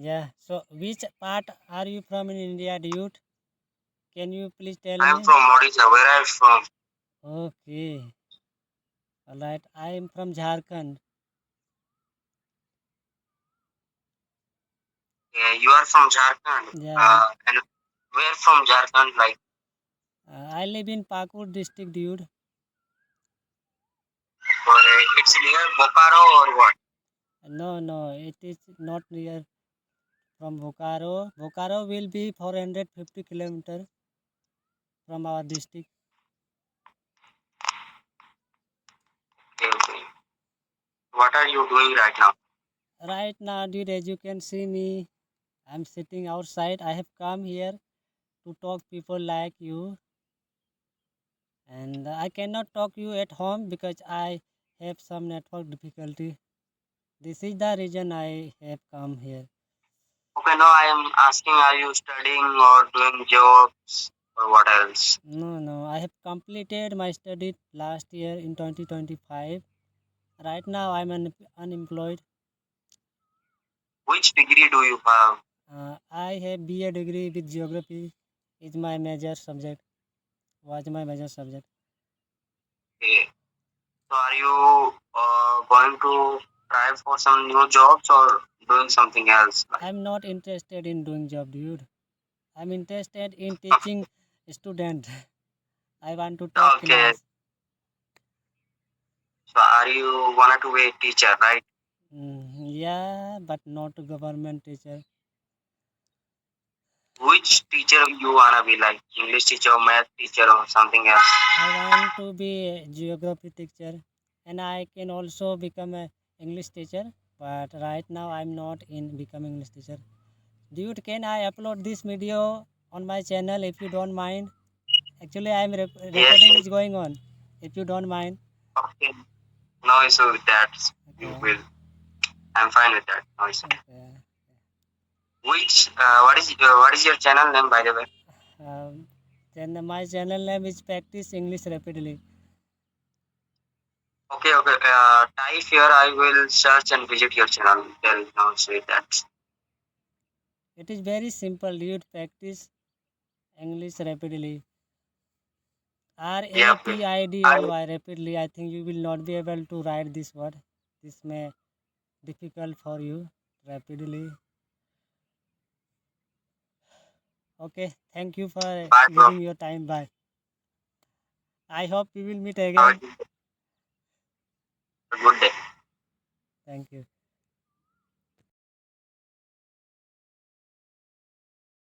Yeah. So which part are you from in India, dude? Can you please tell I'm me? from Odisha. Where are you from? Okay. All right. I am from Jharkhand. Yeah, you are from Jharkhand. Yeah. And where from Jharkhand? Like, I live in Pakur district, dude. it's near Bokaro or what? No, no, it is not near from Bokaro. Bokaro will be 450 kilometers from our district. Okay, okay. What are you doing right now? Right now, dude, as you can see me, I'm sitting outside. I have come here to talk people like you, and I cannot talk you at home because I have some network difficulty. This is the reason I have come here. Okay, no, I am asking, are you studying or doing jobs or what else? No, no, I have completed my study last year in 2025. Right now, I'm unemployed. Which degree do you have? I have BA degree with geography. Is my major subject. Was my major subject. Okay. So are you going to try for some new jobs or doing something else? Like, I'm not interested in doing job, dude. I'm interested in teaching student. I want to talk okay, class. so are you wanted to be a teacher, right? Yeah, but not government teacher. Which teacher you wanna be, like English teacher, or math teacher, or something else? I want to be a geography teacher, and I can also become a English teacher. But right now, I'm not in becoming English teacher. Dude, can I upload this video on my channel if you don't mind? Actually, I'm Yes, recording yes. is going on. If you don't mind. Okay. No issue with that. You Okay. will. I'm fine with that. No issue. Okay. Which what is your channel name, by the way? Then my channel name is Practice English Rapidly. Okay, okay. Type here. I will search and visit your channel. There is no issue with that. It is very simple. You practice English rapidly. R A Yeah. P I D I L Y rapidly. I think you will not be able to write this word. This may difficult for you. Rapidly. Okay. Thank you for bye, bro. giving your time. Bye. I hope we will meet Have again. a good day. Thank you.